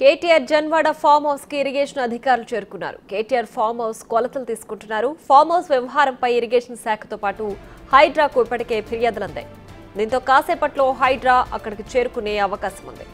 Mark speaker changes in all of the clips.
Speaker 1: KTR Janwada farm house కి irrigation అధికారులు చేరుకున్నారు. కేటీఆర్ ఫామ్ హౌస్ కొలతలు తీసుకుంటున్నారు. ఫామ్ హౌస్ వ్యవహారంపై ఇరిగేషన్ శాఖతో పాటు హైడ్రాకు ఇప్పటికే ఫిర్యాదులందాయి. దీంతో కాసేపట్లో హైడ్రా అక్కడికి చేరుకునే అవకాశం ఉంది.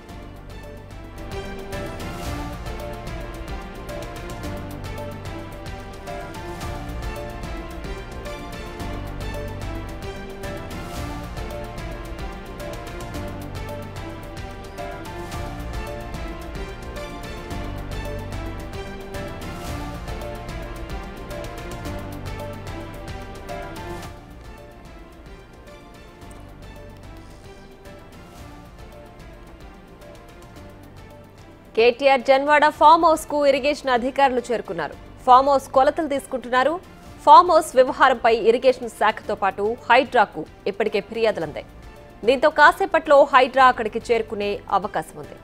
Speaker 1: కేటీఆర్ జన్వాడ ఫామ్ హౌస్ కు ఇరిగేషన్ అధికారులు చేరుకున్నారు. ఫామ్ హౌస్ కొలతలు తీసుకుంటున్నారు. ఫామ్ హౌస్ వ్యవహారంపై ఇరిగేషన్ శాఖతో పాటు హైడ్రాకు ఇప్పటికే ఫిర్యాదులందాయి. దీంతో కాసేపట్లో హైడ్రా అక్కడికి చేరుకునే అవకాశం ఉంది.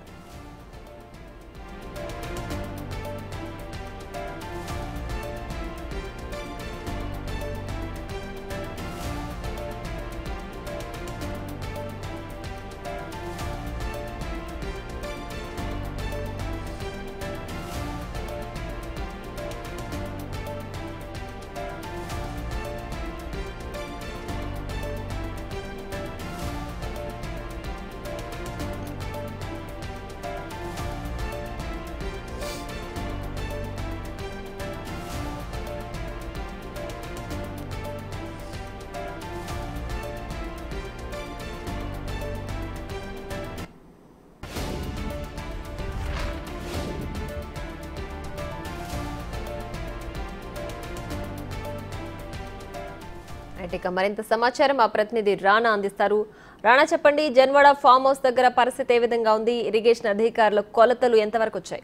Speaker 1: ఇక మరింత సమాచారం మా ప్రతినిధి రాణా అందిస్తారు. రాణా, చెప్పండి, జన్వాడ ఫామ్ హౌస్ దగ్గర పరిస్థితి ఏ విధంగా ఉంది? ఇరిగేషన్ అధికారుల కొలతలు ఎంతవరకు వచ్చాయి?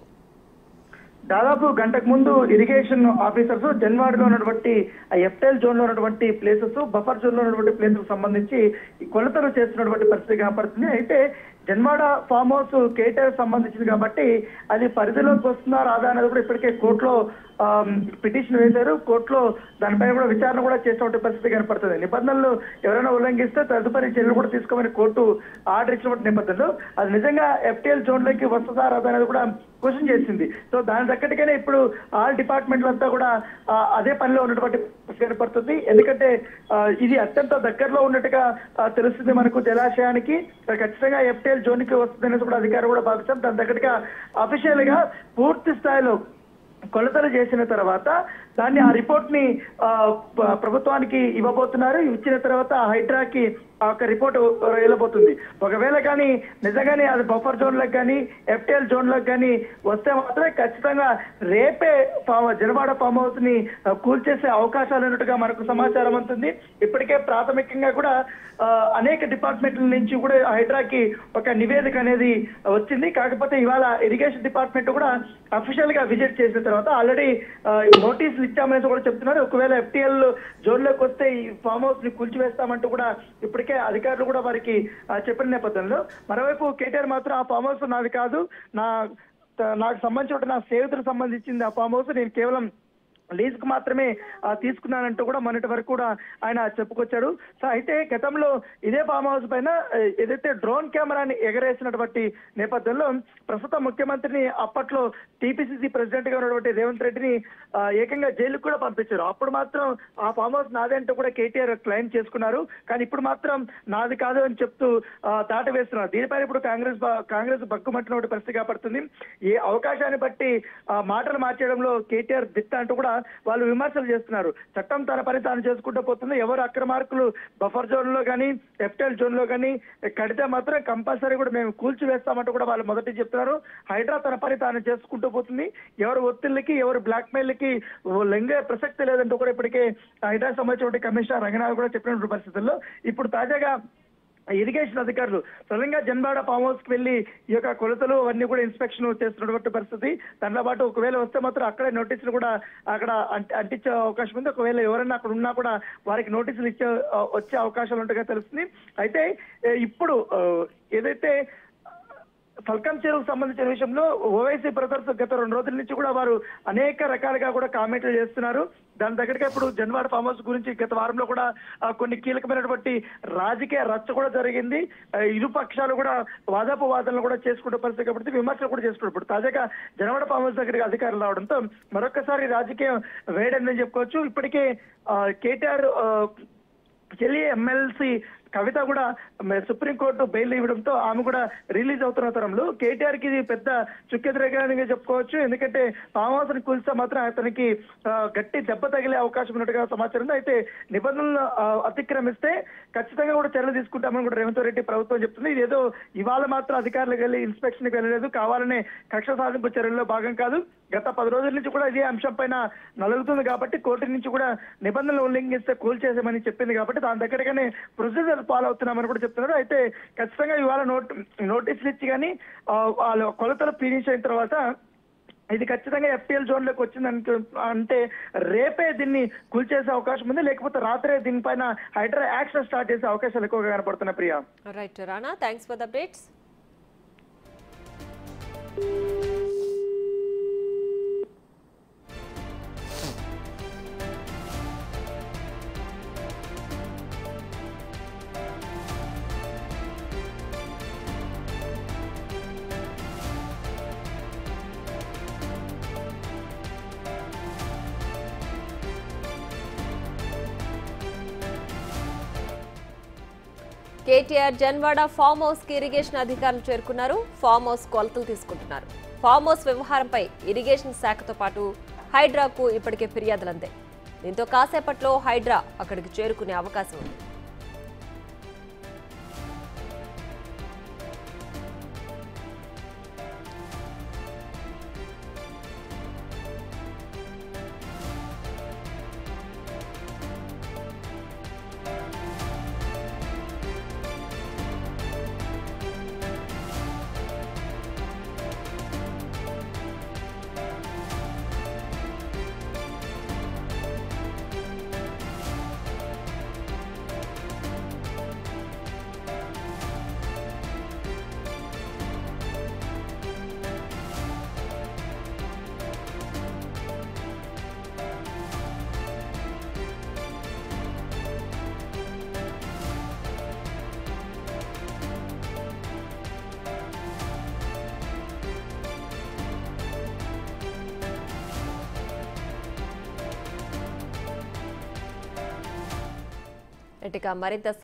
Speaker 2: దాదాపు గంటకు ముందు ఇరిగేషన్ ఆఫీసర్స్ జన్వాడలో ఉన్నటువంటి ఎఫ్టెల్ జోన్ లో ఉన్నటువంటి ప్లేసెస్, బఫర్ జోన్ లో ఉన్నటువంటి ప్లేసెస్ సంబంధించి కొలతలు చేస్తున్నటువంటి పరిస్థితి కనపడుతుంది. అయితే జన్వాడ ఫామ్ హౌస్ కేటీఆర్ సంబంధించింది కాబట్టి అది పరిధిలోకి వస్తుందా రాదా అనేది కూడా ఇప్పటికే కోర్టులో పిటిషన్ వేశారు. కోర్టులో దానిపైన కూడా విచారణ కూడా చేసినటువంటి పరిస్థితి కనపడుతుంది. నిబంధనలు ఎవరైనా ఉల్లంఘిస్తే తదుపరి చర్యలు కూడా తీసుకోమని కోర్టు ఆర్డర్ ఇచ్చినటువంటి నేపథ్యంలో అది నిజంగా ఎఫ్టీఎల్ జోన్ లోకి వస్తుందా రాదా అనేది కూడా క్వశ్చన్ చేసింది. సో దాని తగ్గట్టుగానే ఇప్పుడు ఆల్ డిపార్ట్మెంట్లంతా కూడా అదే పనిలో ఉన్నటువంటి కనపడుతుంది. ఎందుకంటే ఇది అత్యంత దగ్గరలో ఉన్నట్టుగా తెలుస్తుంది మనకు జలాశయానికి. ఖచ్చితంగా ఎఫ్టీఎల్ జోన్ కి వస్తుందనేది కూడా అధికారులు కూడా భావిస్తాం. దాని తగ్గట్టుగా అఫీషియల్ గా పూర్తి స్థాయిలో కొలతలు చేసిన తర్వాత దాన్ని ఆ రిపోర్ట్ ని ప్రభుత్వానికి ఇవ్వబోతున్నారు. ఇచ్చిన తర్వాత హైడ్రాకి ఒక రిపోర్ట్ వెళ్ళబోతుంది. ఒకవేళ కానీ నిజంగానే అది బఫర్ జోన్ లకు కానీ ఎఫ్టీఎల్ జోన్ లకు కానీ వస్తే మాత్రమే ఖచ్చితంగా రేపే జన్వాడ ఫామ్ హౌస్ ని కూల్చేసే అవకాశాలు ఉన్నట్టుగా మనకు సమాచారం ఉంటుంది. ఇప్పటికే ప్రాథమికంగా కూడా అనేక డిపార్ట్మెంట్ల నుంచి కూడా హైడ్రాకి ఒక నివేదిక అనేది వచ్చింది. కాకపోతే ఇవాళ ఇరిగేషన్ డిపార్ట్మెంట్ కూడా అఫీషియల్ గా విజిట్ చేసిన తర్వాత ఆల్రెడీ నోటీసులు ఇచ్చామనేసి కూడా చెప్తున్నారు. ఒకవేళ ఎఫ్టీఎల్ జోన్ లోకి వస్తే ఈ ఫామ్ హౌస్ ని కూల్చివేస్తామంటూ కూడా ఇప్పటికే అధికారులు కూడా వారికి చెప్పిన నేపథ్యంలో మరోవైపు కేటీఆర్ మాత్రం ఆ ఫామ్ హౌస్ నాది కాదు, నాకు సంబంధించిన నా స్నేహితులకు సంబంధించింది ఆ ఫామ్ హౌస్, నేను కేవలం లీజ్ కు మాత్రమే తీసుకున్నానంటూ కూడా మొన్నటి వరకు కూడా ఆయన చెప్పుకొచ్చాడు. సో అయితే గతంలో ఇదే ఫామ్ హౌస్ పైన ఏదైతే డ్రోన్ కెమెరాని ఎగరేసినటువంటి నేపథ్యంలో ప్రస్తుత ముఖ్యమంత్రిని అప్పట్లో టీపీసీసీ ప్రెసిడెంట్ గా ఉన్నటువంటి రేవంత్ రెడ్డిని ఏకంగా జైలుకు కూడా పంపించారు. అప్పుడు మాత్రం ఆ ఫామ్ హౌస్ నాదే అంటూ కూడా కేటీఆర్ క్లెయిమ్ చేసుకున్నారు. కానీ ఇప్పుడు మాత్రం నాది కాదు అని చెప్తూ దాట వేస్తున్నారు. దీనిపైన ఇప్పుడు కాంగ్రెస్ బగ్గుమంటున్న పరిస్థితి కాపడుతుంది. ఏ అవకాశాన్ని బట్టి మాటలు మార్చేయడంలో కేటీఆర్ దిట్ట అంటూ కూడా వాళ్ళు విమర్శలు చేస్తున్నారు. చట్టం తన పని తాను చేసుకుంటూ పోతుంది. ఎవరు అక్రమార్కులు బఫర్ జోన్ లో కానీ ఎఫ్టీఎల్ జోన్ లో కానీ కడితే మాత్రం కంపల్సరీ కూడా మేము కూల్చివేస్తామంటూ కూడా వాళ్ళు మొదటి చెప్తున్నారు. హైడ్రా తన పని తాను చేసుకుంటూ పోతుంది. ఎవరు ఒత్తిళ్లకి ఎవరు బ్లాక్ మెయిల్ కి లొంగే ప్రసక్తి లేదంటూ కూడా ఇప్పటికే హైడ్రా సంబంధించిన కమిషనర్ రంగనాథ్ కూడా చెప్పినటువంటి పరిస్థితుల్లో ఇప్పుడు తాజాగా ఇరిగేషన్ అధికారులు స్వయంగా జన్వాడ ఫామ్ హౌస్ కి వెళ్లి ఈ యొక్క కొలతలు అవన్నీ కూడా ఇన్స్పెక్షన్ చేస్తున్నటువంటి పరిస్థితి. దాంతో పాటు ఒకవేళ వస్తే మాత్రం అక్కడే నోటీసులు కూడా అక్కడ అంటించే అవకాశం ఉంది. ఒకవేళ ఎవరైనా అక్కడ ఉన్నా కూడా వారికి నోటీసులు వచ్చే అవకాశాలు ఉంటాయో తెలుస్తుంది. అయితే ఇప్పుడు ఏదైతే సల్కం చెరువుకు సంబంధించిన విషయంలో ఓవైసీ బ్రదర్స్ గత 2 రోజుల నుంచి కూడా వారు అనేక రకాలుగా కూడా కామెంట్లు చేస్తున్నారు. దాని దగ్గరగా ఇప్పుడు జన్వాడ ఫామ్ హౌస్ గురించి గత వారంలో కూడా కొన్ని కీలకమైనటువంటి రాజకీయ రచ్చ కూడా జరిగింది. ఇరు పక్షాలు కూడా వాదనలు కూడా చేసుకుంటే పరిస్థితి కాబట్టి విమర్శలు కూడా చేసుకుంటారు. ఇప్పుడు తాజాగా జన్వాడ ఫామ్ హౌస్ దగ్గరికి అధికారులు రావడంతో మరొకసారి రాజకీయం వేడని చెప్పుకోవచ్చు. ఇప్పటికే కేటీఆర్ చెల్లి ఎమ్మెల్సీ కవిత కూడా సుప్రీంకోర్టు బెయిల్ ఇవ్వడంతో ఆమె కూడా రిలీజ్ అవుతున్న తరంలో కేటీఆర్ కి ఇది పెద్ద చుక్కెదురుగా చెప్పుకోవచ్చు. ఎందుకంటే ఫామ్ హౌస్ ని కూల్స్తే మాత్రం అతనికి గట్టి దెబ్బ తగిలే అవకాశం ఉన్నట్టుగా సమాచారం ఉంది. అయితే నిబంధనలు అతిక్రమిస్తే ఖచ్చితంగా కూడా చర్యలు తీసుకుంటామని కూడా రేవంత్ రెడ్డి ప్రభుత్వం చెప్తుంది. ఇదేదో ఇవాళ మాత్రం అధికారులకు వెళ్ళి ఇన్స్పెక్షన్ కి వెళ్ళలేదు, కావాలనే కక్ష సాధింపు చర్యల్లో భాగం కాదు. గత 10 రోజుల నుంచి కూడా ఇదే అంశం పైన నలుగుతుంది కాబట్టి కోర్టు నుంచి కూడా నిబంధనలు ఉల్లంఘిస్తే కూల్చేసామని చెప్పింది కాబట్టి దాని దగ్గరగానే ప్రొసీజర్ ఫాలో అవుతున్నామని కూడా చెప్తున్నారు. అయితే ఖచ్చితంగా ఇవాళ నోటీసులు ఇచ్చి కానీ వాళ్ళ కొలతలు ఫినిష్ అయిన తర్వాత ఇది ఖచ్చితంగా ఎఫ్టీఎల్ జోన్ లోకి వచ్చింది అంటే రేపే దీన్ని కూల్చేసే అవకాశం ఉంది, లేకపోతే రాత్రే దీనిపైన హైడ్రా యాక్షన్ స్టార్ట్ చేసే అవకాశాలు ఎక్కువగా కనపడుతున్నాయి. Priya.
Speaker 1: Right Rana, thanks for the updates. KTR Janwada farm house కి ఇరిగేషన్ అధికారులు చేరుకున్నారు. ఫామ్ హౌస్ కొలతలు తీసుకుంటున్నారు. ఫామ్ హౌస్ వ్యవహారంపై ఇరిగేషన్ శాఖతో పాటు హైడ్రాకు ఇప్పటికే ఫిర్యాదులందాయి. దీంతో కాసేపట్లో హైడ్రా అక్కడికి చేరుకునే అవకాశం ఉంది. ఇక మరింత